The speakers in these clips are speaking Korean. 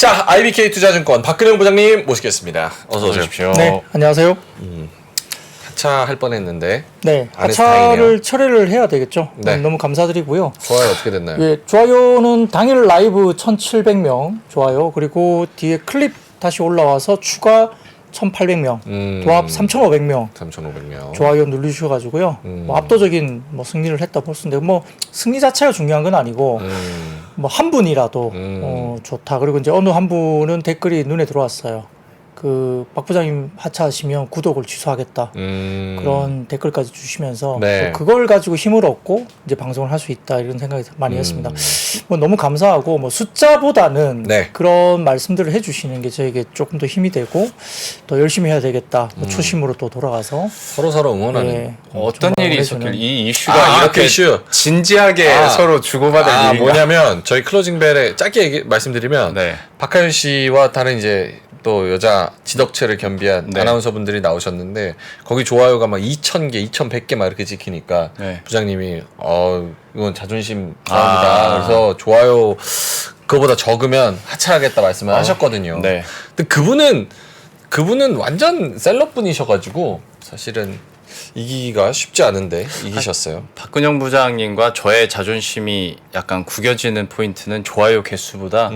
자, IBK 투자증권 박근영 부장님 모시겠습니다. 어서 오십시오. 네, 안녕하세요. 하차할 뻔했는데. 네, 안 해서 하차를 다행이네요. 철회를 해야 되겠죠. 네. 너무 감사드리고요. 좋아요. 어떻게 됐나요? 예, 좋아요는 당일 라이브 1,700명 좋아요. 그리고 뒤에 클립 다시 올라와서 추가 1,800명, 도합 3,500명 3,500명. 좋아요 누르셔가지고요. 뭐 압도적인 뭐 승리를 했다 볼 수 있는데 뭐 승리 자체가 중요한 건 아니고 뭐 한 분이라도 좋다. 그리고 이제 어느 한 분은 댓글이 눈에 들어왔어요. 그 박 부장님 하차하시면 구독을 취소하겠다. 그런 댓글까지 주시면서 네. 그걸 가지고 힘을 얻고 이제 방송을 할 수 있다 이런 생각이 많이 했습니다. 뭐 너무 감사하고 뭐 숫자보다는 네. 그런 말씀들을 해주시는 게 저에게 조금 더 힘이 되고 더 열심히 해야 되겠다. 뭐 초심으로 또 돌아가서 서로 응원하는. 예, 어떤 좀 일이 해주는. 있었길 이 이슈가 이렇게 그 이슈. 진지하게 서로 주고받을 일인가? 뭐냐면 저희 클로징벨에 짧게 말씀드리면 네. 박하연 씨와 다른 이제 또 여자 지덕체를 겸비한 네. 아나운서분들이 나오셨는데 거기 좋아요가 막 2,000개, 2,100개 막 이렇게 찍히니까 네. 부장님이 이건 자존심 싸움이다. 그래서 좋아요 그거보다 적으면 하차하겠다 말씀을 하셨거든요. 네. 근데 그분은 완전 셀럽분이셔가지고 사실은 이기기가 쉽지 않은데 이기셨어요. 박근영 부장님과 저의 자존심이 약간 구겨지는 포인트는 좋아요 개수보다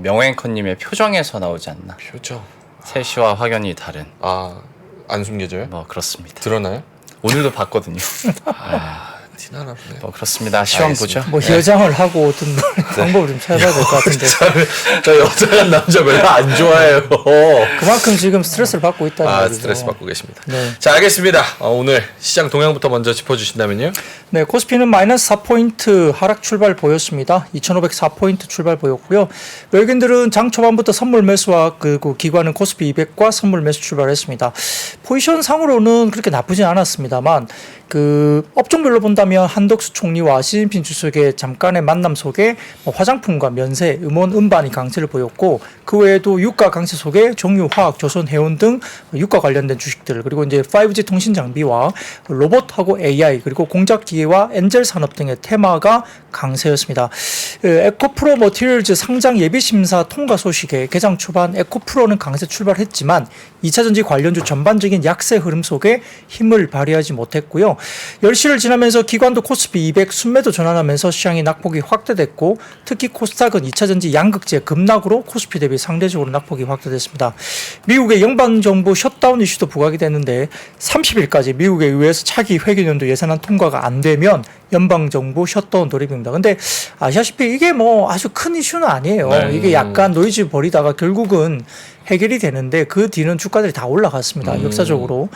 명앵커님의 표정에서 나오지 않나. 표정. 셋이와 확연히 다른. 안 숨겨져요? 뭐 그렇습니다. 드러나요? 오늘도 봤거든요. 티나나 보네. 뭐 그렇습니다. 시험 알겠습니다. 보죠. 뭐 여장을 하고 어떤 방법을 좀 찾아봐야 될 것 같은데 저 여자한 남자 별로 안 좋아해요. 그만큼 지금 스트레스를 받고 있다는 얘기죠. 스트레스 받고 계십니다. 네. 자, 알겠습니다. 오늘 시장 동향부터 먼저 짚어주신다면요. 네, 코스피는 마이너스 4포인트 하락 출발 보였습니다. 2,504포인트 출발 보였고요. 외국인들은 장 초반부터 선물 매수와 그리고 기관은 코스피 200과 선물 매수 출발했습니다. 포지션 상으로는 그렇게 나쁘진 않았습니다만 그 업종별로 본다면 한덕수 총리와 시진핑 주석의 잠깐의 만남 속에 화장품과 면세, 음원, 음반이 강세를 보였고 그 외에도 유가 강세 속에 정유, 화학, 조선, 해운 등 유가 관련된 주식들 그리고 이제 5G 통신 장비와 로봇하고 AI 그리고 공작 기계와 엔젤 산업 등의 테마가 강세였습니다. 에코프로 머티리얼즈 상장 예비 심사 통과 소식에 개장 초반 에코프로는 강세 출발했지만 2차전지 관련주 전반적인 약세 흐름 속에 힘을 발휘하지 못했고요. 10시를 지나면서 기관도 코스피 200 순매도 전환하면서 시장의 낙폭이 확대됐고 특히 코스닥은 2차전지 양극재 급락으로 코스피 대비 상대적으로 낙폭이 확대됐습니다. 미국의 연방정부 셧다운 이슈도 부각이 됐는데 30일까지 미국에 의해서 차기 회계연도 예산안 통과가 안 되면 연방정부 셧다운 돌입입니다. 근데 아시다시피 이게 뭐 아주 큰 이슈는 아니에요. 네. 이게 약간 노이즈 벌이다가 결국은 해결이 되는데 그 뒤는 주가들이 다 올라갔습니다. 역사적으로.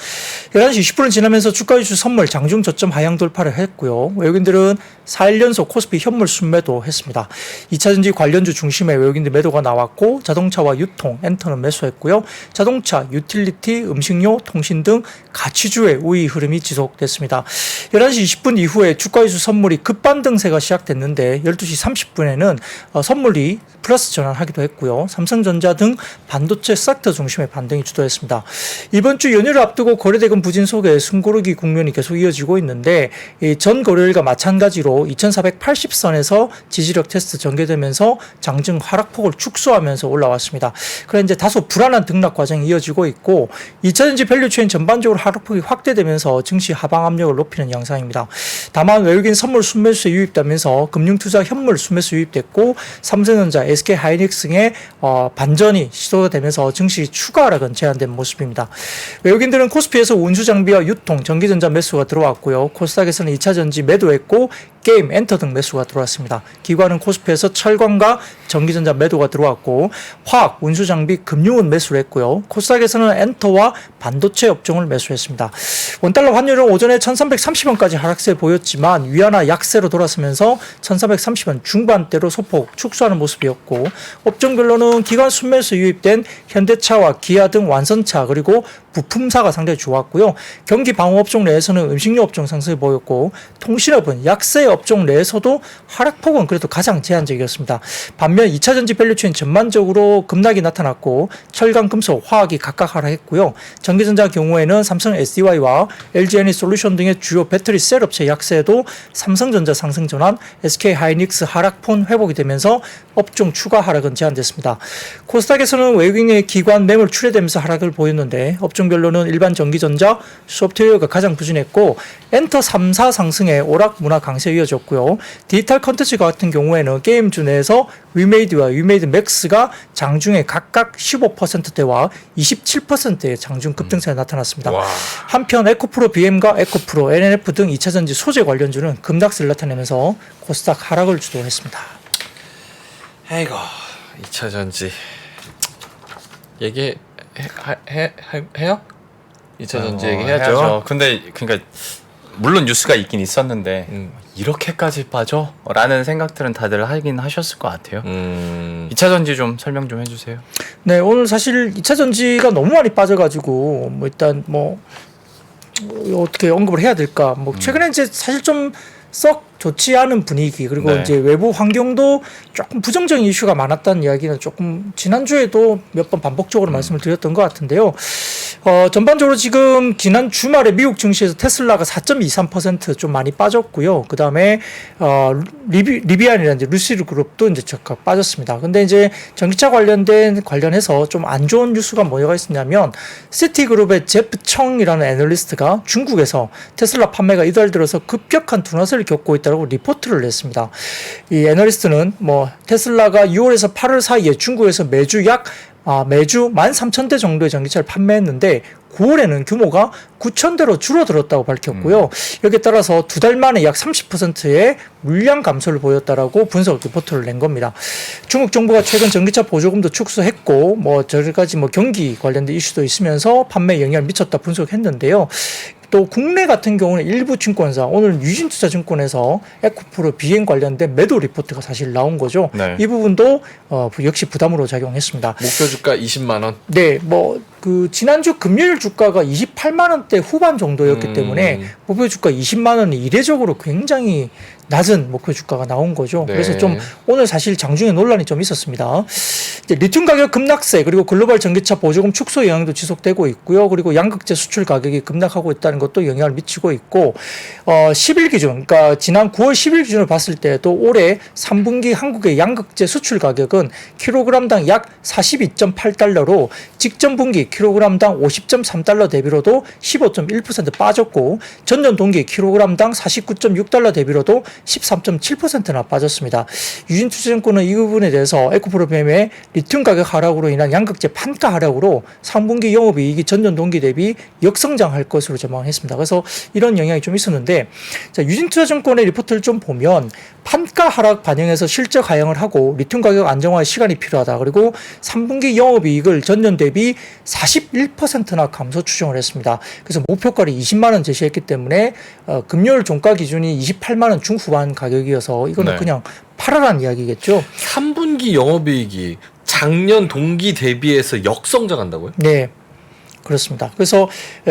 11시 20분을 지나면서 주가지수 선물 장중 저점 하향 돌파를 했고요. 외국인들은 4일 연속 코스피 현물 순매도 했습니다. 2차전지 관련주 중심의 외국인들 매도가 나왔고 자동차와 유통, 엔터는 매수했고요. 자동차, 유틸리티, 음식료, 통신 등 가치주의 우위 흐름이 지속됐습니다. 11시 20분 이후에 주가지수 선물이 급반등세가 시작됐는데 12시 30분에는 선물이 플러스 전환하기도 했고요. 삼성전자 등 반도체 섹터 중심의 반등이 주도했습니다. 이번 주 연휴를 앞두고 거래대금 부진 속에 숨고르기 국면이 계속 이어지고 있는데 전 거래일과 마찬가지로 2480선에서 지지력 테스트 전개되면서 장중 하락폭을 축소하면서 올라왔습니다. 그래 이제 다소 불안한 등락 과정이 이어지고 있고 2차전지 밸류체인 전반적으로 하락폭이 확대되면서 증시 하방 압력을 높이는 양상입니다. 다만 외국인 선물 순매수에 유입되면서 금융투자 현물 순매수 유입됐고 삼성전자, SK하이닉스의 반전이 시도가 되면서 증시 추가 하락은 제한된 모습입니다. 외국인들은 코스피에서 운수장비와 유통, 전기전자 매수가 들어왔고요. 코스닥에서는 2차전지 매도했고 게임, 엔터 등 매수가 들어왔습니다. 기관은 코스피에서 철강과 전기전자 매도가 들어왔고 화학, 운수장비, 금융은 매수를 했고요. 코스닥에서는 엔터와 반도체 업종을 매수했습니다. 원달러 환율은 오전에 1330원까지 하락세 보였지만 위안화 약세로 돌아서면서 1330원 중반대로 소폭 축소하는 모습이었고 업종별로는 기관 순매수 유입된 현대차와 기아 등 완성차 그리고 부품사가 상당히 좋았고요. 경기 방어업종 내에서는 음식료 업종 상승이 보였고 통신업은 약세 업종 내에서도 하락폭은 그래도 가장 제한적이었습니다. 반면 2차 전지 밸류체인 전반적으로 급락이 나타났고 철강, 금속, 화학이 각각 하락했고요. 전기전자 경우에는 삼성 SDI와 LG 에너솔루션 등의 주요 배터리 셀 업체 약세도 삼성전자 상승 전환, SK 하이닉스 하락폰 회복이 되면서 업종 추가 하락은 제한됐습니다. 코스닥에서는 외국인의 기관 매물 출회되면서 하락을 보였는데 업종별로는 일반 전기전자, 소프트웨어가 가장 부진했고 엔터 3사 상승에 오락 문화 강세 이어졌고요. 디지털 컨텐츠 같은 경우에는 게임주 내에서 위메이드와 위메이드 맥스가 장중에 각각 15%대와 27%의 장중 급등세가 나타났습니다. 와. 한편 에코프로 BM과 에코프로, NNF 등 2차전지 소재 관련주는 급락세를 나타내면서 코스닥 하락을 주도했습니다. 아이고 2차 전지 얘기 해요? 2차 전지 얘기해야죠. 근데 그러니까 물론 뉴스가 있긴 있었는데 이렇게까지 빠져? 라는 생각들은 다들 하긴 하셨을 것 같아요. 2차 전지 좀 설명 좀 해주세요. 네, 오늘 사실 2차 전지가 너무 많이 빠져가지고 뭐 일단 뭐 어떻게 언급을 해야 될까? 뭐 최근에 이제 사실 좀 썩 좋지 않은 분위기 그리고 네. 이제 외부 환경도 조금 부정적인 이슈가 많았다는 이야기는 조금 지난주에도 몇 번 반복적으로 말씀을 드렸던 것 같은데요. 전반적으로 지금 지난 주말에 미국 증시에서 테슬라가 4.23% 많이 빠졌고요. 그 다음에 리비안이라는 이제 루시드 그룹도 이제 적극 빠졌습니다. 근데 이제 전기차 관련해서 좀 안 좋은 뉴스가 뭐가 있었냐면 시티그룹의 제프 청이라는 애널리스트가 중국에서 테슬라 판매가 이달 들어서 급격한 둔화세를 겪고 있다고 리포트를 냈습니다. 이 애널리스트는 뭐 테슬라가 6월에서 8월 사이에 중국에서 매주 13,000대 정도의 전기차를 판매했는데 9월에는 규모가 9,000대로 줄어들었다고 밝혔고요. 여기에 따라서 두 달 만에 약 30%의 물량 감소를 보였다라고 분석 리포트를 낸 겁니다. 중국 정부가 최근 전기차 보조금도 축소했고 뭐 여러 가지 뭐 경기 관련된 이슈도 있으면서 판매에 영향을 미쳤다 분석했는데요. 또 국내 같은 경우는 일부 증권사 오늘 유진투자증권에서 에코프로 비행 관련된 매도 리포트가 사실 나온 거죠. 네. 이 부분도 역시 부담으로 작용했습니다. 목표 주가 20만 원. 네, 뭐 그 지난주 금요일 주가가 28만 원대 후반 정도였기 때문에 목표 주가 20만 원이 이례적으로 굉장히 낮은 목표 주가가 나온 거죠. 네. 그래서 좀 오늘 사실 장중에 논란이 좀 있었습니다. 이제 리튬 가격 급락세 그리고 글로벌 전기차 보조금 축소 영향도 지속되고 있고요. 그리고 양극재 수출 가격이 급락하고 있다는 것도 영향을 미치고 있고 10일 기준, 그러니까 지난 9월 10일 기준으로 봤을 때도 올해 3분기 한국의 양극재 수출 가격은 킬로그램당 약 42.8달러로 직전 분기 킬로그램당 50.3달러 대비로도 15.1% 빠졌고 전년 동기 킬로그램당 49.6달러 대비로도 13.7%나 빠졌습니다. 유진투자증권은 이 부분에 대해서 에코프로비엠의 리튬 가격 하락으로 인한 양극재 판가 하락으로 3분기 영업이익이 전년 동기 대비 역성장할 것으로 전망했습니다. 그래서 이런 영향이 좀 있었는데 자, 유진투자증권의 리포트를 좀 보면 판가 하락 반영해서 실적 하향을 하고 리튬 가격 안정화에 시간이 필요하다. 그리고 3분기 영업이익을 전년 대비 41%나 감소 추정을 했습니다. 그래서 목표가를 20만 원 제시했기 때문에 금요일 종가 기준이 28만 원 중후반 가격이어서 이거는 네. 그냥 팔아라는 이야기겠죠. 3분기 영업이익이 작년 동기 대비해서 역성장한다고요? 네. 그렇습니다. 그래서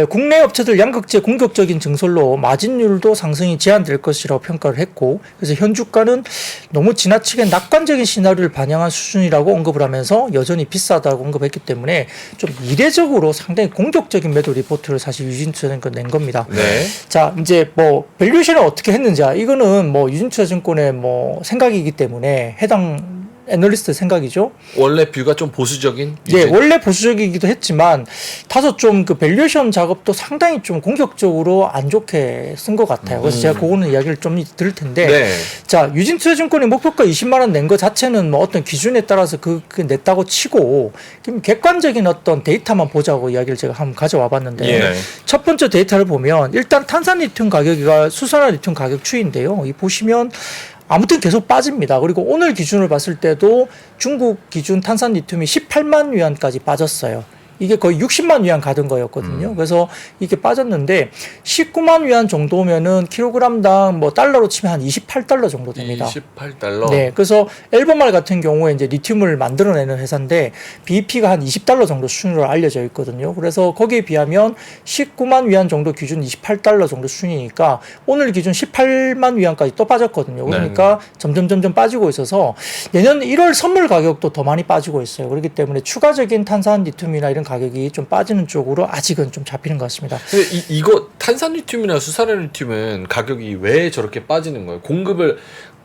국내 업체들 양극재 공격적인 증설로 마진율도 상승이 제한될 것이라고 평가를 했고 그래서 현 주가는 너무 지나치게 낙관적인 시나리오를 반영한 수준이라고 언급을 하면서 여전히 비싸다고 언급했기 때문에 좀 이례적으로 상당히 공격적인 매도 리포트를 사실 유진투자증권 낸 겁니다. 네. 자, 이제 뭐 밸류에이션을 어떻게 했는지 이거는 뭐 유진투자증권의 뭐 생각이기 때문에 해당 애널리스트 생각이죠. 원래 뷰가 좀 보수적인? 네, 원래 보수적이기도 했지만 다소 좀 그 밸류에이션 작업도 상당히 좀 공격적으로 안 좋게 쓴 것 같아요. 그래서 제가 그거는 이야기를 좀 들을 텐데, 네. 자 유진투자증권이 목표가 20만 원 낸 것 자체는 뭐 어떤 기준에 따라서 그 냈다고 치고 그럼 객관적인 어떤 데이터만 보자고 이야기를 제가 한번 가져와봤는데 예. 첫 번째 데이터를 보면 일단 탄산 리튬 가격이가 수산화 리튬 가격 추이인데요. 이 보시면 아무튼 계속 빠집니다. 그리고 오늘 기준을 봤을 때도 중국 기준 탄산 리튬이 18만 위안까지 빠졌어요. 이게 거의 60만 위안 가던 거였거든요. 그래서 이게 빠졌는데 19만 위안 정도면은 킬로그램당 뭐 달러로 치면 한 28달러 정도 됩니다. 28달러. 네, 그래서 엘보말 같은 경우에 이제 리튬을 만들어내는 회사인데 BP가 한 20달러 정도 수준으로 알려져 있거든요. 그래서 거기에 비하면 19만 위안 정도 기준 28달러 정도 수준이니까 오늘 기준 18만 위안까지 또 빠졌거든요. 그러니까 점점 빠지고 있어서 내년 1월 선물 가격도 더 많이 빠지고 있어요. 그렇기 때문에 추가적인 탄산 리튬이나 이런 가격이 좀 빠지는 쪽으로 아직은 좀 잡히는 것 같습니다. 근데 이거 탄산 리튬이나 수산화 리튬은 가격이 왜 저렇게 빠지는 거예요? 공급을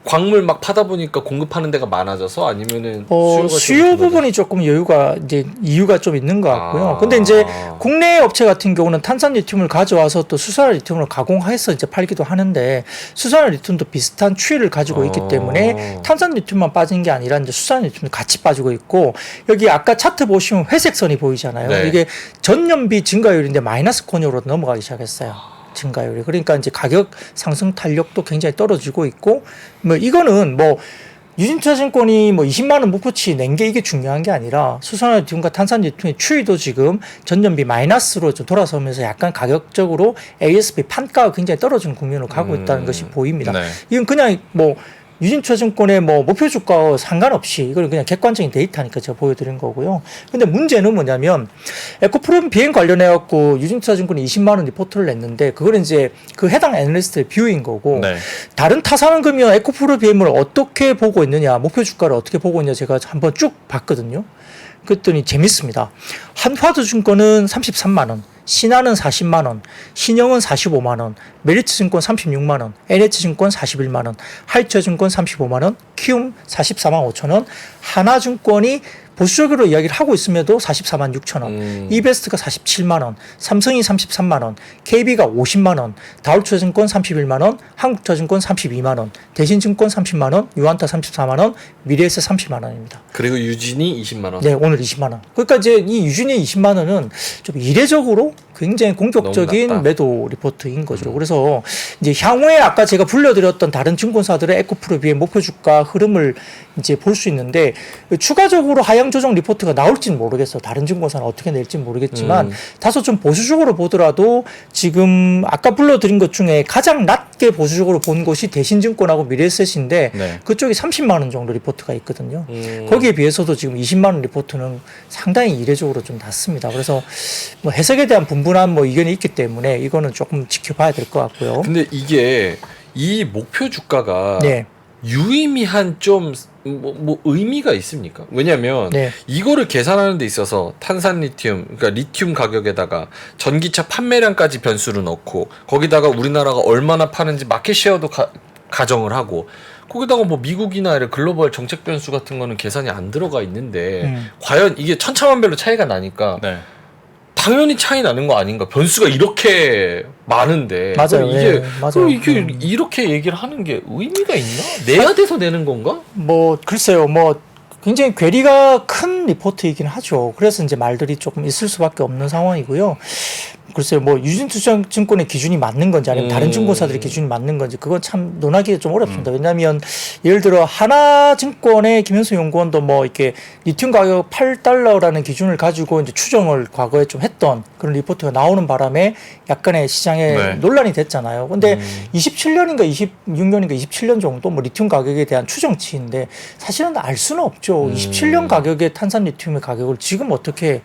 광물 막 파다 보니까 공급하는 데가 많아져서 아니면은 수요 부분이 조금 여유가 이제 이유가 좀 있는 것 같고요. 아. 근데 이제 국내 업체 같은 경우는 탄산 리튬을 가져와서 또 수산화 리튬을 가공해서 이제 팔기도 하는데 수산화 리튬도 비슷한 추이를 가지고 있기 때문에 탄산 리튬만 빠진 게 아니라 이제 수산화 리튬도 같이 빠지고 있고 여기 아까 차트 보시면 회색 선이 보이잖아요. 네. 이게 전년비 증가율인데 마이너스 권역으로 넘어가기 시작했어요. 증가율이. 그러니까 이제 가격 상승 탄력도 굉장히 떨어지고 있고, 뭐 이거는 뭐 유진투자증권이 뭐 20만 원 목표치 낸 게 이게 중요한 게 아니라 수산화 리튬과 탄산 리튬의 추이도 지금 전년비 마이너스로 좀 돌아서면서 약간 가격적으로 ASP 판가가 굉장히 떨어지는 국면으로 가고 있다는 것이 보입니다. 네. 이건 그냥 뭐 유진투자증권의 뭐 목표 주가와 상관없이 이걸 그냥 객관적인 데이터니까 제가 보여드린 거고요. 근데 문제는 뭐냐면 에코프롬 비행 관련해 갖고 유진투자증권이 20만 원 리포트를 냈는데 그걸 이제 그 해당 애널리스트의 뷰인 거고 네. 다른 타산은금이나 에코프로 비행을 어떻게 보고 있느냐, 목표 주가를 어떻게 보고 있느냐 제가 한번 쭉 봤거든요. 그랬더니 재밌습니다. 한화투증권은 33만 원, 신한은 40만 원, 신영은 45만 원, 메리츠증권 36만 원, NH증권 41만 원, 하이처증권 35만 원, 키움 44만 5천 원, 하나증권이 보수적으로 이야기를 하고 있음에도 44만 6천 원, 이베스트가 47만 원, 삼성이 33만 원, KB가 50만 원, 다울투자증권 31만 원, 한국투자증권 32만 원, 대신증권 30만 원, 유한타 34만 원, 미래에셋 30만 원입니다. 그리고 유진이 20만 원. 네, 오늘 20만 원. 그러니까 이제 이 유진이 20만 원은 좀 이례적으로 굉장히 공격적인 너무 낮다. 매도 리포트인 거죠. 그래서 이제 향후에 아까 제가 불러드렸던 다른 증권사들의 에코프로 비해 목표 주가 흐름을 이제 볼 수 있는데 추가적으로 하향 조정 리포트가 나올지는 모르겠어요. 다른 증권사는 어떻게 낼지는 모르겠지만 다소 좀 보수적으로 보더라도 지금 아까 불러드린 것 중에 가장 낮게 보수적으로 본 것이 대신증권하고 미래에셋인데 네. 그쪽이 30만 원 정도 리포트가 있거든요. 거기에 비해서도 지금 20만 원 리포트는 상당히 이례적으로 좀 낮습니다. 그래서 뭐 해석에 대한 분분한 뭐 의견이 있기 때문에 이거는 조금 지켜봐야 될 것 같고요. 근데 이게 이 목표 주가가 네. 유의미한 좀 뭐 의미가 있습니까? 왜냐면 네. 이거를 계산하는 데 있어서 탄산 리튬, 그러니까 리튬 가격에다가 전기차 판매량까지 변수를 넣고 거기다가 우리나라가 얼마나 파는지 마켓 쉐어도 가정을 하고 거기다가 뭐 미국이나 이런 글로벌 정책 변수 같은 거는 계산이 안 들어가 있는데 과연 이게 천차만별로 차이가 나니까 네. 당연히 차이 나는 거 아닌가? 변수가 이렇게 많은데 맞아요. 그럼 이게 예, 맞아요. 그럼 이게 이렇게 얘기를 하는 게 의미가 있나? 내야 돼서 내는 건가? 뭐 글쎄요. 뭐 굉장히 괴리가 큰 리포트이긴 하죠. 그래서 이제 말들이 조금 있을 수밖에 없는 상황이고요. 글쎄요, 뭐 유진투자증권의 기준이 맞는 건지 아니면 다른 증권사들의 기준이 맞는 건지 그건 참 논하기가 좀 어렵습니다. 왜냐하면 예를 들어 하나증권의 김현수 연구원도 뭐 이렇게 리튬 가격 8달러라는 기준을 가지고 이제 추정을 과거에 좀 했던 그런 리포트가 나오는 바람에 약간의 시장에 네. 논란이 됐잖아요. 근데 27년인가 26년인가 27년 정도 뭐 리튬 가격에 대한 추정치인데 사실은 알 수는 없죠. 27년 가격의 탄산 리튬의 가격을 지금 어떻게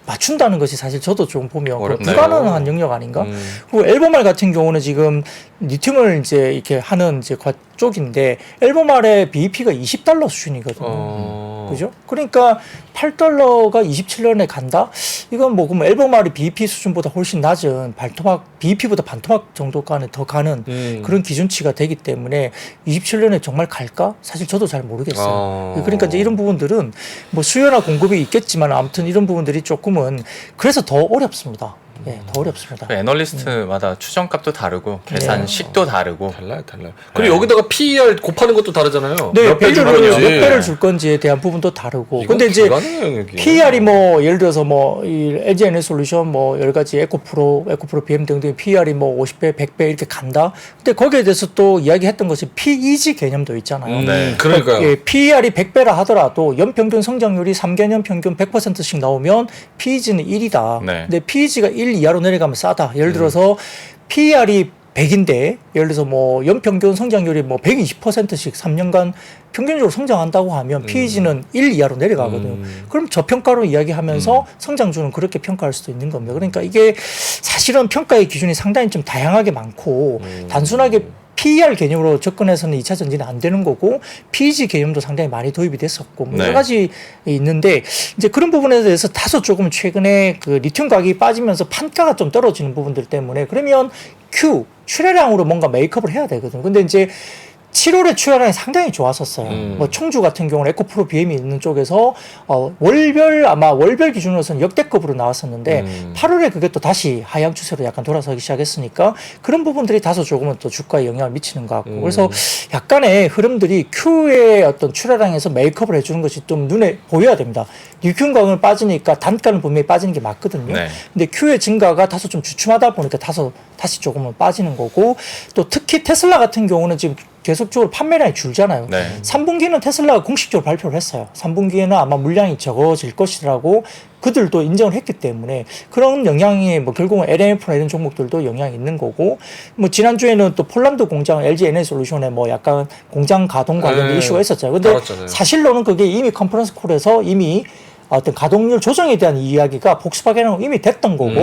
맞춘다는 것이 사실 저도 좀 보면 어렵네요. 불가능한 영역 아닌가? 그리고 앨범알 같은 경우는 지금 리튬을 이제 이렇게 하는 이제 쪽인데 앨범알의 BEP가 20달러 수준이거든요. 그죠? 그러니까 8달러가 27년에 간다? 이건 뭐 그럼 앨범알이 BEP 수준보다 훨씬 낮은 발토막 BEP보다 반토막 정도가는 더 가는 그런 기준치가 되기 때문에 27년에 정말 갈까? 사실 저도 잘 모르겠어요. 그러니까 이제 이런 부분들은 뭐 수요나 공급이 있겠지만 아무튼 이런 부분들이 조금은 그래서 더 어렵습니다. 예, 더 어렵습니다. 그 애널리스트마다 추정값도 다르고 계산식도 다르고 달라요. 그리고 여기다가 PER 곱하는 것도 다르잖아요. 네, 몇 배 줄 건지. 몇 배를 줄 건지에 대한 부분도 다르고. 이건 근데 이제 불가능해요, 여기. PER이 뭐 예를 들어서 이 LG 에너솔루션 뭐 여러 가지 에코프로 BM 등등 PER이 뭐 50배, 100배 이렇게 간다. 근데 거기에 대해서 또 이야기했던 것이 PEG 개념도 있잖아요. 네. 그러니까요. 예, PER이 100배라 하더라도 연평균 성장률이 3개년 평균 100%씩 나오면 PEG는 1이다. 네. 근데 PEG가 1 이하로 내려가면 싸다. 예를 들어서 PER이 100인데 예를 들어서 뭐 연평균 성장률이 뭐 120%씩 3년간 평균적으로 성장한다고 하면 PEG는 1 이하로 내려가거든요. 그럼 저평가로 이야기하면서 성장주는 그렇게 평가할 수도 있는 겁니다. 그러니까 이게 사실은 평가의 기준이 상당히 좀 다양하게 많고 단순하게 PER 개념으로 접근해서는 2차 전지는 안 되는 거고 PEG 개념도 상당히 많이 도입이 됐었고 뭐 네. 여러 가지 있는데 이제 그런 부분에 대해서 다소 조금 최근에 그 리튬 가격이 빠지면서 판가가 좀 떨어지는 부분들 때문에 그러면 출하량으로 뭔가 메이크업을 해야 되거든요. 근데 이제 7월에 출하량이 상당히 좋았었어요. 뭐 청주 같은 경우는 에코프로 BM이 있는 쪽에서 월별 기준으로서는 역대급으로 나왔었는데 8월에 그게 또 다시 하향 추세로 약간 돌아서기 시작했으니까 그런 부분들이 다소 조금은 또 주가에 영향을 미치는 것 같고 그래서 약간의 흐름들이 Q의 어떤 출하량에서 메이크업을 해주는 것이 좀 눈에 보여야 됩니다. 리튬 가격을 빠지니까 단가는 분명히 빠지는 게 맞거든요. 네. 근데 Q의 증가가 다소 좀 주춤하다 보니까 다시 조금은 빠지는 거고 또 특히 테슬라 같은 경우는 지금 계속적으로 판매량이 줄잖아요. 네. 3분기는 테슬라가 공식적으로 발표를 했어요. 3분기에는 아마 물량이 적어질 것이라고 그들도 인정을 했기 때문에 그런 영향이 뭐 결국은 LMF나 이런 종목들도 영향이 있는 거고 뭐 지난주에는 또 폴란드 공장 LG 에너솔루션에 뭐 약간 공장 가동 관련 이슈가 있었잖아요. 근데 알았잖아요. 사실로는 그게 이미 컨퍼런스 콜에서 이미 어떤 가동률 조정에 대한 이야기가 복스바겐은 이미 됐던 거고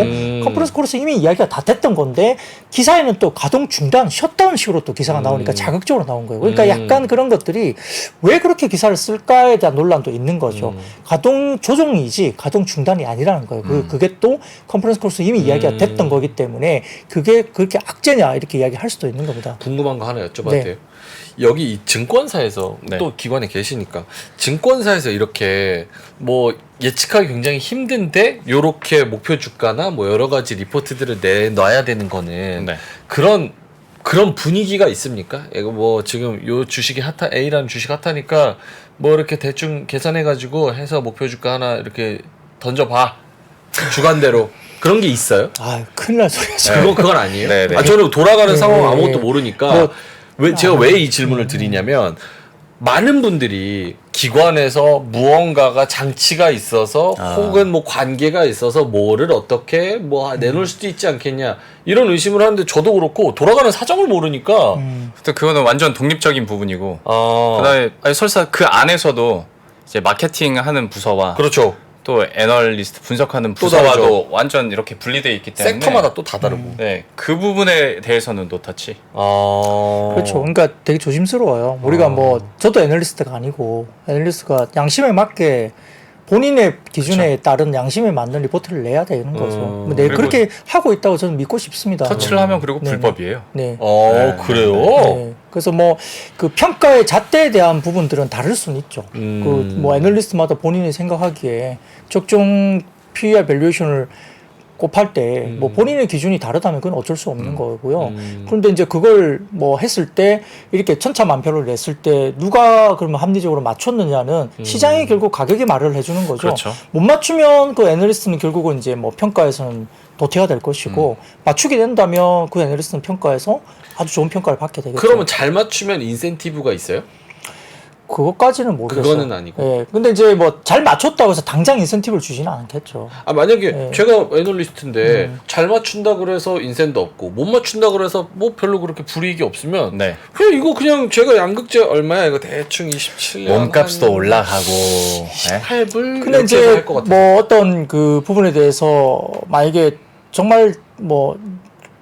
컨퍼런스 콜에서 이미 이야기가 다 됐던 건데 기사에는 또 가동 중단, 셧다운 식으로 또 기사가 나오니까 자극적으로 나온 거예요. 그러니까 약간 그런 것들이 왜 그렇게 기사를 쓸까에 대한 논란도 있는 거죠. 가동 조정이지 가동 중단이 아니라는 거예요. 그게 또 컨퍼런스 콜에서 이미 이야기가 됐던 거기 때문에 그게 그렇게 악재냐 이렇게 이야기할 수도 있는 겁니다. 궁금한 거 하나 여쭤봐도 네. 돼요? 여기 이 증권사에서 네. 또 기관에 계시니까 증권사에서 이렇게 뭐 예측하기 굉장히 힘든데 요렇게 목표 주가나 뭐 여러 가지 리포트들을 내놔야 되는 거는 네. 그런 분위기가 있습니까? 이거 뭐 지금 요 주식이 A라는 주식 핫하니까 뭐 이렇게 대충 계산해 가지고 해서 목표 주가 하나 이렇게 던져봐 주간대로 그런 게 있어요? 아, 큰일 날 소리죠. 그건 아니에요? 네, 네. 아, 저는 돌아가는 네, 상황 네. 아무것도 모르니까 뭐, 제가 왜 이 질문을 드리냐면 많은 분들이 기관에서 무언가가 장치가 있어서 혹은 뭐 관계가 있어서 뭐를 어떻게 뭐 내놓을 수도 있지 않겠냐 이런 의심을 하는데 저도 그렇고 돌아가는 사정을 모르니까 또 그거는 완전 독립적인 부분이고 아 그다음에 설사 그 안에서도 이제 마케팅하는 부서와 그렇죠. 또 애널리스트 분석하는 또 부서와도 다르죠. 완전 이렇게 분리되어 있기 때문에 섹터마다 또 다 다르고. 네, 그 부분에 대해서는 노터치. 그렇죠. 그러니까 되게 조심스러워요. 우리가 뭐 저도 애널리스트가 아니고 애널리스트가 양심에 맞게 본인의 기준에 따른 양심에 맞는 리포트를 내야 되는 거죠. 뭐 내가 그렇게 하고 있다고 저는 믿고 싶습니다. 터치를 하면 그리고 네. 불법이에요. 네. 그래요? 네. 그래서 뭐 그 평가의 잣대에 대한 부분들은 다를 수는 있죠. 그 뭐 애널리스트마다 본인이 생각하기에 적정 PER 밸류에이션을 곱할 때 뭐 본인의 기준이 다르다면 그건 어쩔 수 없는 거고요. 그런데 이제 그걸 뭐 했을 때 이렇게 천차만별을 냈을 때 누가 그러면 합리적으로 맞췄느냐는 시장이 결국 가격의 말을 해주는 거죠. 그렇죠. 못 맞추면 그 애널리스트는 결국은 이제 뭐 평가에서는 도태가 될 것이고 맞추게 된다면 그 애널리스트는 평가에서 아주 좋은 평가를 받게 되겠죠. 그러면 잘 맞추면 인센티브가 있어요? 그것까지는 모르겠어요. 그거는 아니고. 예. 근데 이제 뭐 잘 맞췄다고 해서 당장 인센티브를 주지는 않겠죠. 아 만약에 네. 제가 애널리스트인데 잘 맞춘다 그래서 인센도 없고 못 맞춘다 그래서 뭐 별로 그렇게 불이익이 없으면 네. 그냥 이거 그냥 제가 양극재 얼마야 이거 대충 27년 몸값도 올라가고. 네? 8불 근데 이제 할것 같아요. 뭐 어떤 그 부분에 대해서 만약에 정말 뭐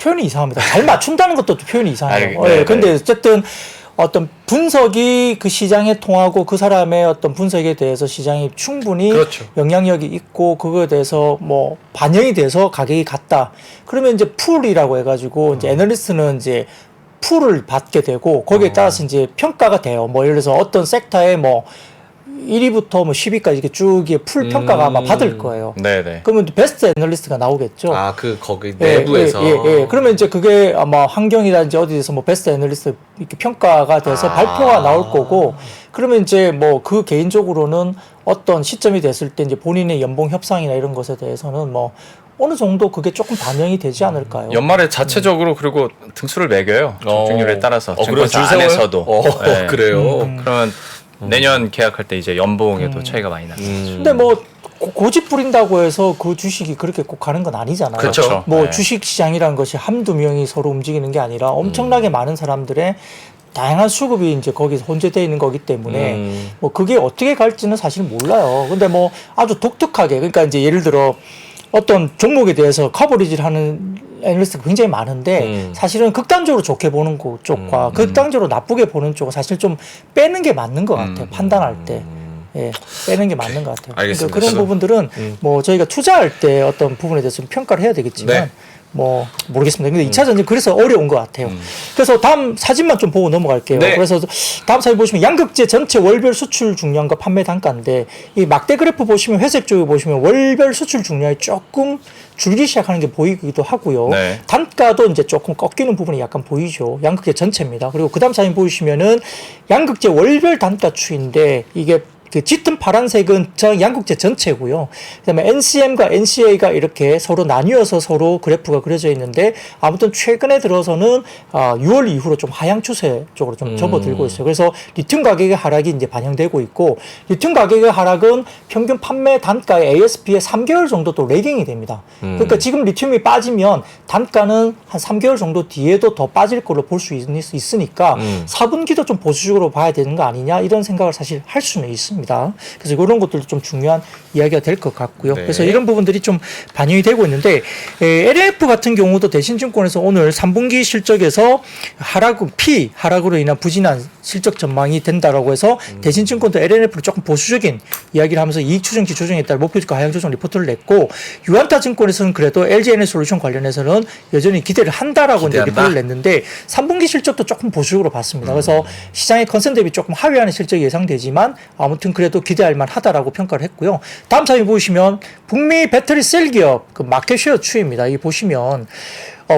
표현이 이상합니다. 잘 맞춘다는 것도 또 표현이 이상해요. 네, 예. 근데 어쨌든 어떤 분석이 그 시장에 통하고 그 사람의 어떤 분석에 대해서 시장이 충분히 그렇죠. 영향력이 있고 그거에 대해서 뭐 반영이 돼서 가격이 갔다. 그러면 이제 풀이라고 해가지고 이제 애널리스트는 이제 풀을 받게 되고 거기에 따라서 이제 평가가 돼요. 뭐 예를 들어서 어떤 섹터에 뭐 1위부터 뭐 10위까지 이렇게 쭉 풀 평가가 아마 받을 거예요. 네네. 그러면 베스트 애널리스트가 나오겠죠. 아, 거기 내부에서. 그러면 이제 그게 아마 환경이라든지 어디에서 뭐 베스트 애널리스트 이렇게 평가가 돼서 발표가 나올 거고, 그러면 이제 뭐 그 개인적으로는 어떤 시점이 됐을 때 이제 본인의 연봉 협상이나 이런 것에 대해서는 뭐 어느 정도 그게 조금 반영이 되지 않을까요? 연말에 자체적으로 그리고 등수를 매겨요. 집중률에 따라서. 그래요? 증권사 안에서도. 네. 그래요. 그러면 내년 계약할 때 이제 연봉에도 차이가 많이 나죠. 근데 뭐 고집 부린다고 해서 그 주식이 그렇게 꼭 가는 건 아니잖아요. 그렇죠. 뭐 네. 주식 시장이라는 것이 한두 명이 서로 움직이는 게 아니라 엄청나게 많은 사람들의 다양한 수급이 이제 거기서 혼재되어 있는 거기 때문에 뭐 그게 어떻게 갈지는 사실 몰라요. 근데 뭐 아주 독특하게, 그러니까 이제 예를 들어 어떤 종목에 대해서 커버리지를 하는 애널리스트가 굉장히 많은데 사실은 극단적으로 좋게 보는 쪽과 극단적으로 나쁘게 보는 쪽은 사실 좀 빼는 게 맞는 것 같아요. 판단할 때. 예, 빼는 게 맞는 것 같아요. 알겠습니다. 그러니까 그런 부분들은 뭐 저희가 투자할 때 어떤 부분에 대해서 좀 평가를 해야 되겠지만 네. 뭐 모르겠습니다. 근데 2차 전지 그래서 어려운 것 같아요. 그래서 다음 사진만 좀 보고 넘어갈게요. 네. 그래서 다음 사진 보시면 양극재 전체 월별 수출 중량과 판매 단가인데 이 막대 그래프 보시면 회색 쪽에 보시면 월별 수출 중량이 조금 줄기 시작하는 게 보이기도 하고요. 네. 단가도 이제 조금 꺾이는 부분이 약간 보이죠. 양극재 전체입니다. 그리고 그 다음 사진 보시면은 양극재 월별 단가 추인데 이게 그 짙은 파란색은 양극재 전체고요. 그다음에 NCM과 NCA가 이렇게 서로 나뉘어서 서로 그래프가 그려져 있는데 아무튼 최근에 들어서는 6월 이후로 좀 하향 추세 쪽으로 좀 접어들고 있어요. 그래서 리튬 가격의 하락이 이제 반영되고 있고, 리튬 가격의 하락은 평균 판매 단가의 ASP의 3개월 정도 또 레깅이 됩니다. 그러니까 지금 리튬이 빠지면 단가는 한 3개월 정도 뒤에도 더 빠질 걸로 볼 수 있으니까 4분기도 좀 보수적으로 봐야 되는 거 아니냐 이런 생각을 사실 할 수는 있습니다. 그래서 이런 것들도 좀 중요한 이야기가 될 것 같고요. 네. 그래서 이런 부분들이 좀 반영이 되고 있는데 LNF 같은 경우도 대신증권에서 오늘 3분기 실적에서 하락으로 인한 부진한 실적 전망이 된다라고 해서 대신증권도 LNF를 조금 보수적인 이야기를 하면서 이익 추정치 조정에 따라 목표주가 하향 조정 리포트를 냈고, 유안타 증권에서는 그래도 LG에너솔루션 관련해서는 여전히 기대를 한다라고 이제 리포트를 냈는데 3분기 실적도 조금 보수적으로 봤습니다. 그래서 시장의 컨센 대비 조금 하회하는 실적이 예상되지만 아무튼 그래도 기대할 만하다라고 평가를 했고요. 다음 사진 보시면 북미 배터리 셀 기업 그 마켓쉐어 추이입니다. 이 보시면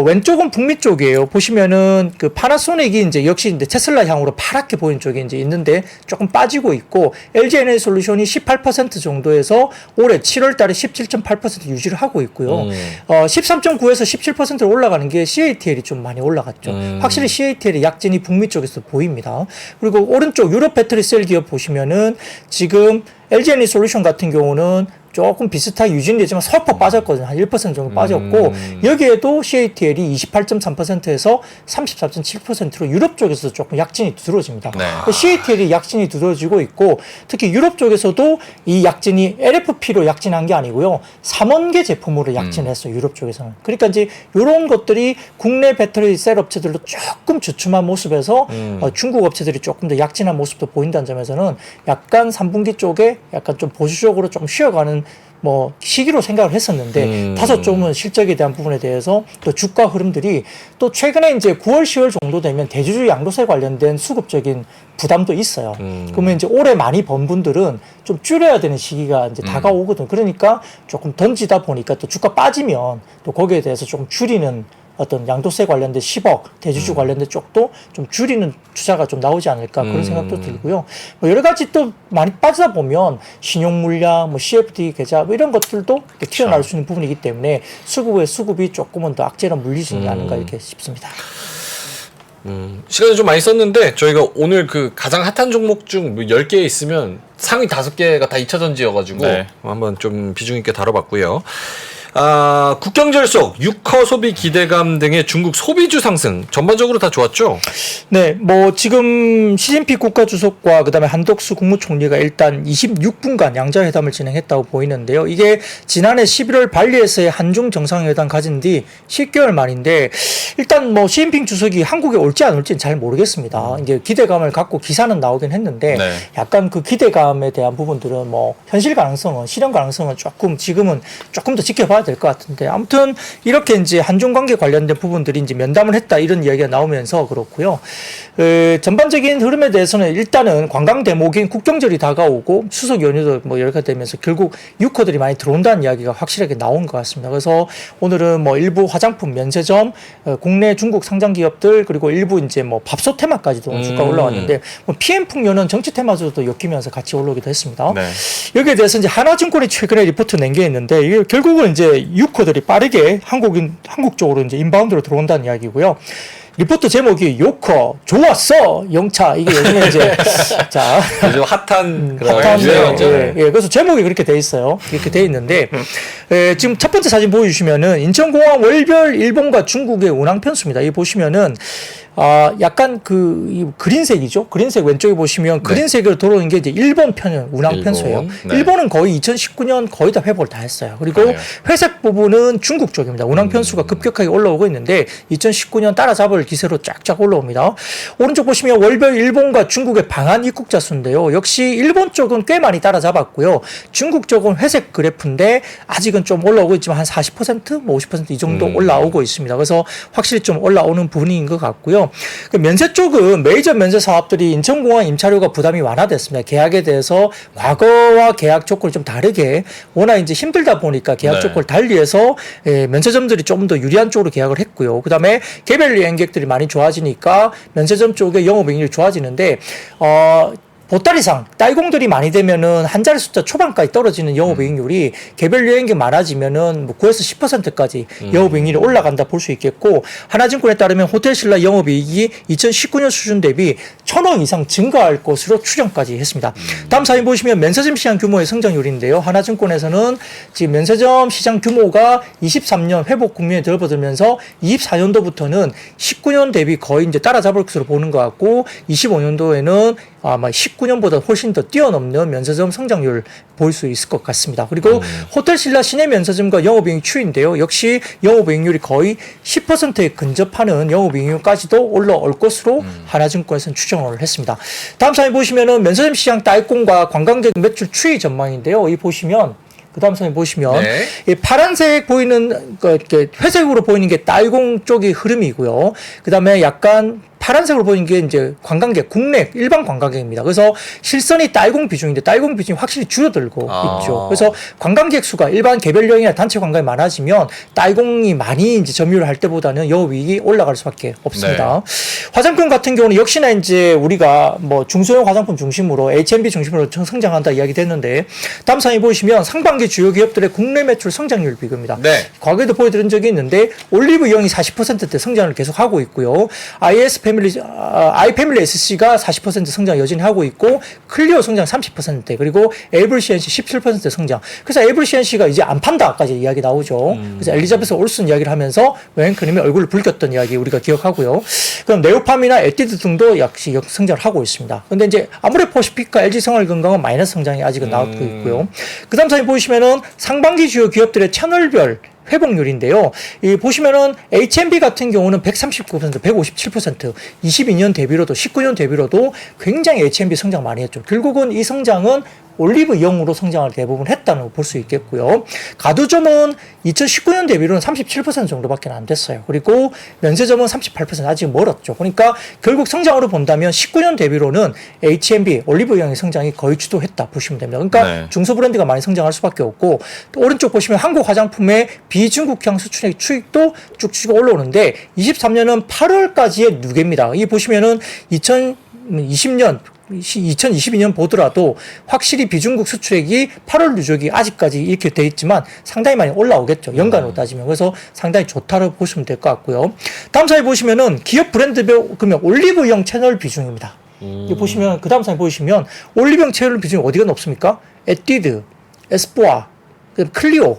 왼쪽은 북미 쪽이에요. 보시면은 그 파나소닉이 이제 역시 이제 테슬라 향으로 파랗게 보이는 쪽이 이제 있는데 조금 빠지고 있고, LG 에너지솔루션이 18% 정도에서 올해 7월 달에 17.8% 유지를 하고 있고요. 13.9에서 17%로 올라가는 게 CATL이 좀 많이 올라갔죠. 확실히 CATL의 약진이 북미 쪽에서 보입니다. 그리고 오른쪽 유럽 배터리 셀 기업 보시면은 지금 LG 에너지솔루션 같은 경우는 조금 비슷하게 유지되지만 소폭 빠졌거든요. 한 1% 정도 빠졌고, 여기에도 CATL이 28.3%에서 34.7%로 유럽 쪽에서 조금 약진이 두드러집니다. 네. CATL이 약진이 두드러지고 있고, 특히 유럽 쪽에서도 이 약진이 LFP로 약진한 게 아니고요, 삼원계 제품으로 약진했어요. 유럽 쪽에서는. 그러니까 이제 이런 것들이 국내 배터리 셀 업체들도 조금 주춤한 모습에서 중국 업체들이 조금 더 약진한 모습도 보인다는 점에서는 약간 3분기 쪽에 약간 좀 보수적으로 좀 쉬어가는 뭐 시기로 생각을 했었는데 다소 조금은 실적에 대한 부분에 대해서 또 주가 흐름들이 또 최근에 이제 9월 10월 정도 되면 대주주 양도세 관련된 수급적인 부담도 있어요. 그러면 이제 올해 많이 번 분들은 좀 줄여야 되는 시기가 이제 다가오거든. 그러니까 조금 던지다 보니까 또 주가 빠지면 또 거기에 대해서 좀 줄이는 어떤 양도세 관련된 10억, 대주주 관련된 쪽도 좀 줄이는 투자가 좀 나오지 않을까 그런 생각도 들고요. 뭐 여러 가지 또 많이 빠지다 보면 신용 물량, 뭐 CFD 계좌 뭐 이런 것들도 이렇게 튀어나올 수 있는 부분이기 때문에 수급이 조금은 더 악재로 물리지는 않은가 이렇게 싶습니다. 시간을 좀 많이 썼는데 저희가 오늘 그 가장 핫한 종목 중 10개 있으면 상위 5개가 다 2차 전지여가지고 네. 한번 좀 비중 있게 다뤄봤고요. 국경절속, 유커 소비 기대감 등의 중국 소비주 상승 전반적으로 다 좋았죠? 네, 뭐 지금 시진핑 국가주석과 그다음에 한덕수 국무총리가 일단 26분간 양자회담을 진행했다고 보이는데요. 이게 지난해 11월 발리에서의 한중 정상회담 가진 뒤 10개월 만인데, 일단 뭐 시진핑 주석이 한국에 올지 안 올지는 잘 모르겠습니다. 이제 기대감을 갖고 기사는 나오긴 했는데 네. 약간 그 기대감에 대한 부분들은 뭐 현실 가능성은, 실현 가능성은 조금 지금은 조금 더 지켜봐야 봐야 될 것 같은데 아무튼 이렇게 이제 한중 관계 관련된 부분들이 이제 면담을 했다 이런 이야기가 나오면서 그렇고요. 전반적인 흐름에 대해서는 일단은 관광 대목인 국경절이 다가오고 추석 연휴도 뭐 여러 가지 되면서 결국 유커들이 많이 들어온다는 이야기가 확실하게 나온 것 같습니다. 그래서 오늘은 뭐 일부 화장품 면세점, 국내 중국 상장 기업들 그리고 일부 이제 뭐 밥솥 테마까지도 주가 올라왔는데 뭐 PM 풍요는 정치 테마주도 엮이면서 같이 올라오기도 했습니다. 네. 여기에 대해서 이제 하나증권이 최근에 리포트 낸 게 있는데 이게 결국은 이제 유커들이 빠르게 한국 쪽으로 이제 인바운드로 들어온다는 이야기고요. 리포트 제목이 요커 좋았어 영차 이게 요즘에 이제 자 요즘 핫한 그런 핫한 유행어죠. 예, 그래서 제목이 그렇게 돼 있어요. 이렇게 돼 있는데 지금 첫 번째 사진 보여주시면은 인천공항 월별 일본과 중국의 운항 편수입니다. 이 보시면은 약간 이 그린색이죠. 그린색 왼쪽에 보시면 그린색으로 들어오는 게 이제 일본 편 운항 일본. 편수예요. 네. 일본은 거의 2019년 거의 다 회복을 다 했어요. 그리고 그래요. 회색 부분은 중국 쪽입니다. 운항 편수가 급격하게 올라오고 있는데 2019년 따라잡을 기세로 쫙쫙 올라옵니다. 오른쪽 보시면 월별 일본과 중국의 방한 입국자 수인데요. 역시 일본 쪽은 꽤 많이 따라잡았고요. 중국 쪽은 회색 그래프인데 아직은 좀 올라오고 있지만 한 40%, 뭐 50% 이 정도 올라오고 있습니다. 그래서 확실히 좀 올라오는 부분인 것 같고요. 그 면세 쪽은 메이저 면세 사업들이 인천공항 임차료가 부담이 완화됐습니다. 계약에 대해서 과거와 계약 조건이 좀 다르게 워낙 이제 힘들다 보니까 계약 네. 조건을 달리해서 면세점들이 좀 더 유리한 쪽으로 계약을 했고요. 그다음에 개별 여행객들이 많이 좋아지니까 면세점 쪽의 영업이익률이 좋아지는데 보따리상 딸공들이 많이 되면은 한 자리 숫자 초반까지 떨어지는 영업이익률이 개별 여행객 많아지면은 뭐 9에서 10%까지 영업이익률이 올라간다 볼 수 있겠고 하나증권에 따르면 호텔신라 영업이익이 2019년 수준 대비 1,000억 이상 증가할 것으로 추정까지 했습니다. 다음 사진 보시면 면세점 시장 규모의 성장률인데요. 하나증권에서는 지금 면세점 시장 규모가 23년 회복 국면에 들어버들면서 24년도부터는 19년 대비 거의 이제 따라잡을 것으로 보는 것 같고 25년도에는 아마 19년보다 훨씬 더 뛰어넘는 면세점 성장률 볼 수 있을 것 같습니다. 그리고 호텔신라 시내 면세점과 영업이익 추이인데요. 역시 영업이익률이 거의 10%에 근접하는 영업이익률까지도 올라올 것으로 하나증권에서는 추정을 했습니다. 다음 사진 보시면은 면세점 시장 딸공과 관광객 매출 추이 전망인데요. 이 보시면 그 다음 사진 보시면 네. 이 파란색 보이는 이렇게 회색으로 보이는 게 딸공 쪽의 흐름이고요. 그 다음에 약간 파란색으로 보이는 게 이제 관광객, 국내 일반 관광객입니다. 그래서 실선이 딸공 비중인데 딸공 비중이 확실히 줄어들고 있죠. 그래서 관광객 수가 일반 개별 여행이나 단체 관광이 많아지면 딸공이 많이 이제 점유를 할 때보다는 영업이익이 올라갈 수밖에 없습니다. 네. 화장품 같은 경우는 역시나 이제 우리가 뭐 중소형 화장품 중심으로 H&B 중심으로 성장한다 이야기 됐는데 다음 사진 보시면 상반기 주요 기업들의 국내 매출 성장률 비교입니다. 네. 과거에도 보여드린 적이 있는데 올리브영이 40%대 성장을 계속하고 있고요. 아이패밀리 SC가 40% 성장 여전히 하고 있고 클리오 성장 30%대 그리고 에이블 CNC 17% 성장. 그래서 에이블 CNC가 이제 안 판다까지 이야기 나오죠. 그래서 엘리자베스 올슨 이야기를 하면서 웨인크님이 얼굴을 붉혔던 이야기 우리가 기억하고요. 그럼 네오팜이나 에뛰드 등도 역시 역성장을 하고 있습니다. 그런데 이제 아모레퍼시픽과 LG생활건강은 마이너스 성장이 아직은 나오고 있고요. 그 다음 사진 보시면은 상반기 주요 기업들의 채널별 회복률인데요. 이 보시면은 H&B 같은 경우는 139%, 157%, 22년 대비로도 19년 대비로도 굉장히 H&B 성장 많이 했죠. 결국은 이 성장은 올리브영으로 성장을 대부분 했다는 걸 볼 수 있겠고요. 가두점은 2019년 대비로는 37% 정도밖에 안 됐어요. 그리고 면세점은 38% 아직 멀었죠. 그러니까 결국 성장으로 본다면 19년 대비로는 H&B, 올리브영의 성장이 거의 주도했다 보시면 됩니다. 그러니까 네. 중소 브랜드가 많이 성장할 수밖에 없고 또 오른쪽 보시면 한국 화장품의 비중국향 수출액 추익도 쭉쭉 올라오는데 23년은 8월까지의 누계입니다. 이 보시면은 2022년 보더라도 확실히 비중국 수출액이 8월 누적이 아직까지 이렇게 돼 있지만 상당히 많이 올라오겠죠. 연간으로 따지면. 그래서 상당히 좋다고 보시면 될 것 같고요. 다음 사진 보시면은 기업 브랜드별 그러면 올리브영 채널 비중입니다. 이 보시면 그 다음 사진 보시면 올리브영 채널 비중이 어디가 높습니까? 에뛰드, 에스쁘아, 클리오,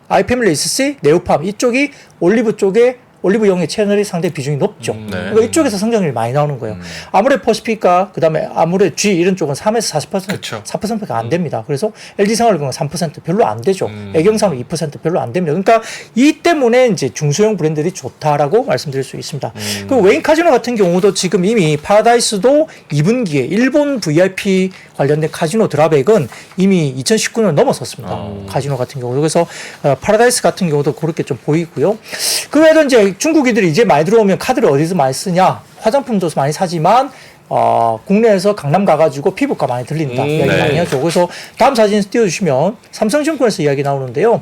아이패밀리 SC, 네오팜 이쪽이 올리브 쪽에 올리브영의 채널이 상당히 비중이 높죠. 네. 그러니까 이쪽에서 성장률이 많이 나오는 거예요. 아무래 퍼시픽과 그다음에 아무래 G 이런 쪽은 3에서 40%, 그쵸. 4%가 안 됩니다. 그래서 LG생활건강 3% 별로 안 되죠. 애경산업 2% 별로 안 됩니다. 그러니까 이 때문에 이제 중소형 브랜드들이 좋다라고 말씀드릴 수 있습니다. 그 웨인 카지노 같은 경우도 지금 이미 파라다이스도 2분기에 일본 VIP 관련된 카지노 드랍액은 이미 2019년 넘어섰습니다. 카지노 같은 경우. 그래서 파라다이스 같은 경우도 그렇게 좀 보이고요. 그 외에도 이제 중국인들이 이제 많이 들어오면 카드를 어디서 많이 쓰냐? 화장품도 많이 사지만 국내에서 강남 가가지고 피부과 많이 들린다. 이야기 네. 많이 하죠. 그래서 다음 사진 띄워주시면 삼성증권에서 이야기 나오는데요.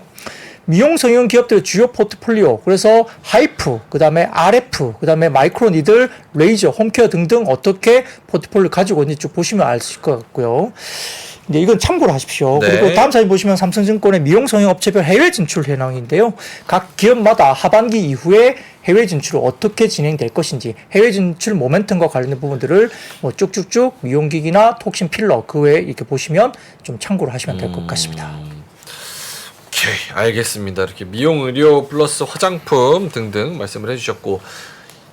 미용 성형 기업들의 주요 포트폴리오, 그래서 하이프, 그 다음에 RF, 그 다음에 마이크로니들, 레이저, 홈케어 등등 어떻게 포트폴리오 가지고 있는지 쭉 보시면 알 수 있을 것 같고요. 이제 이건 참고로 하십시오. 네. 그리고 다음 사진 보시면 삼성증권의 미용 성형 업체별 해외 진출 현황인데요. 각 기업마다 하반기 이후에 해외 진출을 어떻게 진행될 것인지, 해외 진출 모멘텀과 관련된 부분들을 뭐 쭉쭉쭉 미용기기나 톡신 필러 그 외에 이렇게 보시면 좀 참고를 하시면 될 것 같습니다. 오케이, 알겠습니다. 이렇게 미용, 의료 플러스 화장품 등등 말씀을 해주셨고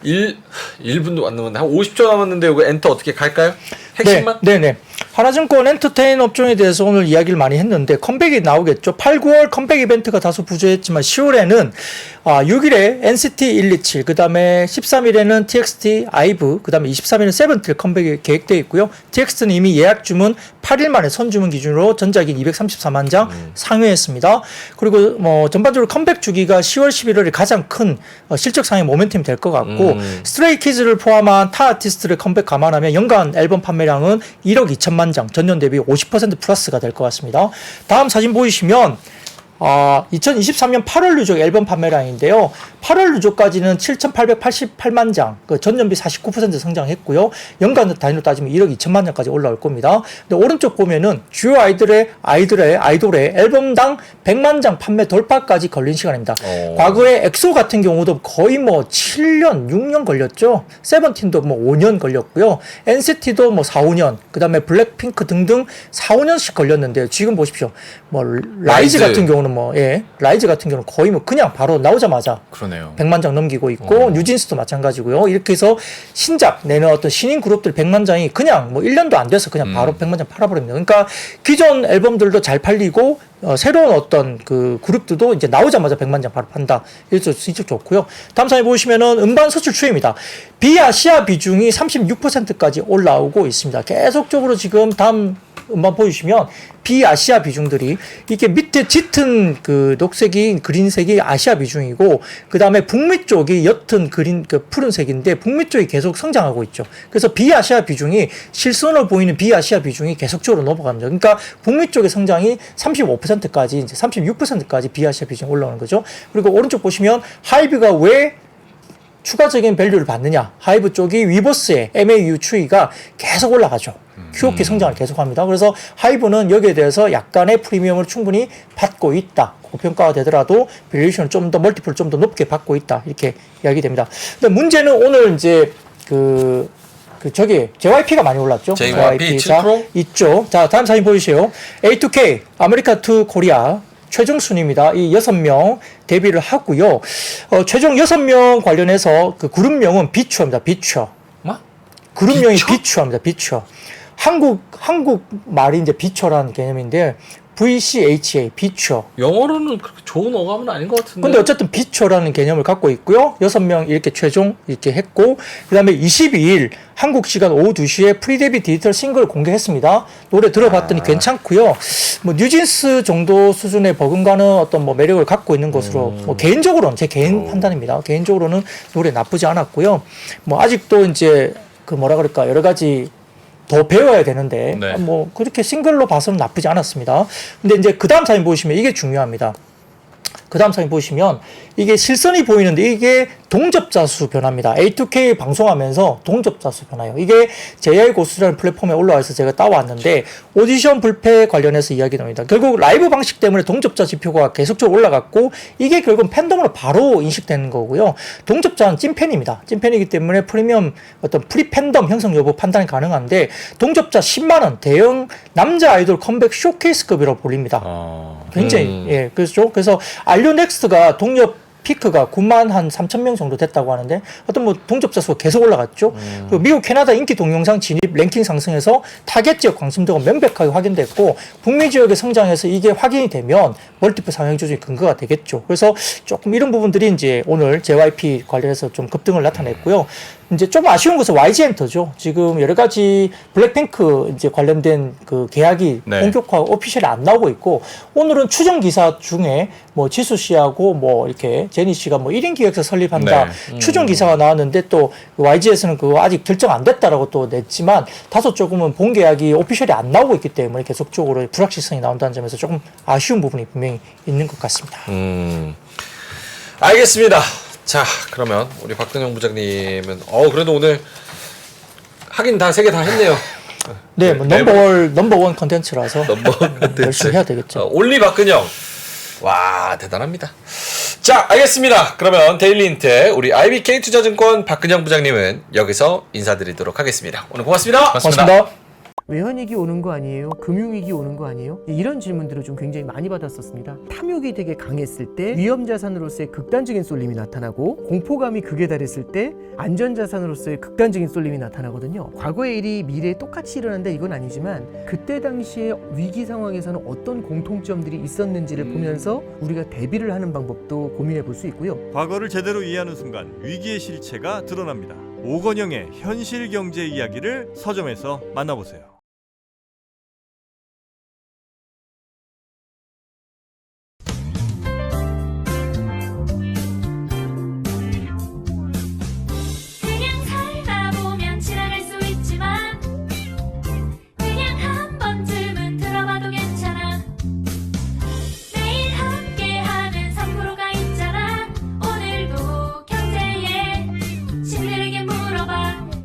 1분도 안 남았는데 한 50초 남았는데 이거 엔터 어떻게 갈까요? 핵심만? 네네. 하나증권 엔터테인 업종에 대해서 오늘 이야기를 많이 했는데 컴백이 나오겠죠. 8, 9월 컴백 이벤트가 다소 부재했지만 10월에는 6일에 NCT 127, 그 다음에 13일에는 TXT 아이브, 그 다음에 23일은 세븐틸 컴백이 계획되어 있고요. TXT는 이미 예약 주문 8일 만에 선주문 기준으로 전작인 234만 장 상회했습니다. 그리고 뭐 전반적으로 컴백 주기가 10월, 11월이 가장 큰 실적 상의 모멘텀이 될 것 같고 스트레이키즈를 포함한 타 아티스트를 컴백 감안하면 연간 앨범 판매량은 1억 2천만 장, 전년 대비 50% 플러스가 될 것 같습니다. 다음 사진 보이시면 2023년 8월 누적 앨범 판매량인데요. 8월 누적까지는 7,888만 장, 그 전년비 49% 성장했고요. 연간 단위로 따지면 1억 2천만 장까지 올라올 겁니다. 근데 오른쪽 보면은 주요 아이돌의 앨범당 100만 장 판매 돌파까지 걸린 시간입니다. 과거에 엑소 같은 경우도 거의 뭐 7년, 6년 걸렸죠. 세븐틴도 뭐 5년 걸렸고요. NCT도 뭐 4, 5년, 그 다음에 블랙핑크 등등 4, 5년씩 걸렸는데요. 지금 보십시오. 뭐 라이즈 같은 경우는 라이즈 같은 경우는 거의 뭐 그냥 바로 나오자마자 그러네요. 100만 장 넘기고 있고 뉴진스도 마찬가지고요. 이렇게 해서 신작 내는 어떤 신인 그룹들 100만 장이 그냥 뭐 1년도 안 돼서 그냥 바로 100만 장 팔아버립니다. 그러니까 기존 앨범들도 잘 팔리고 새로운 어떤 그 그룹들도 이제 나오자마자 100만 장 바로 판다. 이래서 진짜 좋고요. 다음 사진 보시면은 음반 수출 추이입니다. 비아시아 비중이 36%까지 올라오고 있습니다. 계속적으로 지금 다음 음반 보여주시면 비아시아 비중들이 이게 밑에 짙은 그 녹색이 그린색이 아시아 비중이고 그 다음에 북미 쪽이 옅은 그린 그 푸른색인데 북미 쪽이 계속 성장하고 있죠. 그래서 비아시아 비중이 실선으로 보이는 비아시아 비중이 계속적으로 넘어갑니다. 그러니까 북미 쪽의 성장이 35%까지 이제 36%까지 비아시아 비중이 올라오는 거죠. 그리고 오른쪽 보시면 하이브가 왜 추가적인 밸류를 받느냐. 하이브 쪽이 위버스의 MAU 추이가 계속 올라가죠. QOQ 성장을 계속합니다. 그래서 하이브는 여기에 대해서 약간의 프리미엄을 충분히 받고 있다. 고평가가 되더라도 밸류에이션을 좀 더 멀티플을 좀 더 높게 받고 있다. 이렇게 이야기됩니다. 근데 문제는 오늘 이제 저기 JYP가 많이 올랐죠. JYP 7%? 있죠. 자, 다음 사진 보여주세요. A2K 아메리카 투 코리아 최종 순위입니다. 이 6명 데뷔를 하고요. 최종 6명 관련해서 그 그룹명은 비추어입니다. 비추어. 뭐? 그룹명이 비추어입니다. 비추어. 한국 말이 이제 비추어라는 개념인데 VCHA, 비추어. 영어로는 그렇게 좋은 어감은 아닌 것 같은데. 근데 어쨌든 비추어라는 개념을 갖고 있고요. 6명 이렇게 최종 이렇게 했고, 그 다음에 22일 한국 시간 오후 2시에 프리데뷔 디지털 싱글을 공개했습니다. 노래 들어봤더니 괜찮고요. 뭐 뉴진스 정도 수준의 버금가는 어떤 뭐 매력을 갖고 있는 것으로 뭐 개인적으로는 제 개인 판단입니다. 개인적으로는 노래 나쁘지 않았고요. 뭐 아직도 이제 그 뭐라 그럴까 여러 가지 더 배워야 되는데 네. 뭐 그렇게 싱글로 봐서는 나쁘지 않았습니다. 근데 이제 그 다음 사진 보시면 이게 중요합니다. 그 다음 사진 보시면 이게 실선이 보이는데 이게 동접자 수 변화입니다. A2K 방송하면서 동접자 수 변화예요. 이게 JI 고수라는 플랫폼에 올라와서 제가 따왔는데 오디션 불패 관련해서 이야기 나옵니다. 결국 라이브 방식 때문에 동접자 지표가 계속적으로 올라갔고 이게 결국 팬덤으로 바로 인식되는 거고요. 동접자는 찐팬입니다. 찐팬이기 때문에 프리미엄 어떤 프리 팬덤 형성 여부 판단이 가능한데 동접자 10만 원 대형 남자 아이돌 컴백 쇼케이스급이라고 불립니다. 굉장히 그렇죠. 그래서 알리오 넥스트가 동접 피크가 9만 한 3천 명 정도 됐다고 하는데 어떤 뭐 동접자 수가 계속 올라갔죠. 그리고 미국, 캐나다 인기 동영상 진입 랭킹 상승해서 타겟 지역 관심도가 명백하게 확인됐고 북미 지역의 성장에서 이게 확인이 되면 멀티플 상향 조정의 근거가 되겠죠. 그래서 조금 이런 부분들이 이제 오늘 JYP 관련해서 좀 급등을 나타냈고요. 이제 좀 아쉬운 것은 YG엔터죠. 지금 여러 가지 블랙핑크 이제 관련된 그 계약이 네. 본격화 오피셜이 안 나오고 있고 오늘은 추정 기사 중에 뭐 지수 씨하고 뭐 이렇게 제니 씨가 뭐 1인 기획사 설립한다 추정 기사가 나왔는데 또 YG에서는 그거 아직 결정 안 됐다라고 또 냈지만 다소 조금은 본 계약이 오피셜이 안 나오고 있기 때문에 계속적으로 불확실성이 나온다는 점에서 조금 아쉬운 부분이 분명히 있는 것 같습니다. 알겠습니다. 자, 그러면 우리 박근영 부장님은 그래도 오늘 하긴 다 3개 다 했네요. 네, 뭐 넘버원 컨텐츠라서 열심히 해야 되겠죠. 올리 박근영. 와, 대단합니다. 자, 알겠습니다. 그러면 데일리 인텍 우리 IBK 투자증권 박근영 부장님은 여기서 인사드리도록 하겠습니다. 오늘 고맙습니다. 고맙습니다. 외환위기 오는 거 아니에요? 금융위기 오는 거 아니에요? 이런 질문들을 좀 굉장히 많이 받았었습니다. 탐욕이 되게 강했을 때 위험자산으로서의 극단적인 쏠림이 나타나고 공포감이 극에 달했을 때 안전자산으로서의 극단적인 쏠림이 나타나거든요. 과거의 일이 미래에 똑같이 일어난다 이건 아니지만 그때 당시에 위기 상황에서는 어떤 공통점들이 있었는지를 보면서 우리가 대비를 하는 방법도 고민해 볼 수 있고요. 과거를 제대로 이해하는 순간 위기의 실체가 드러납니다. 오건영의 현실 경제 이야기를 서점에서 만나보세요.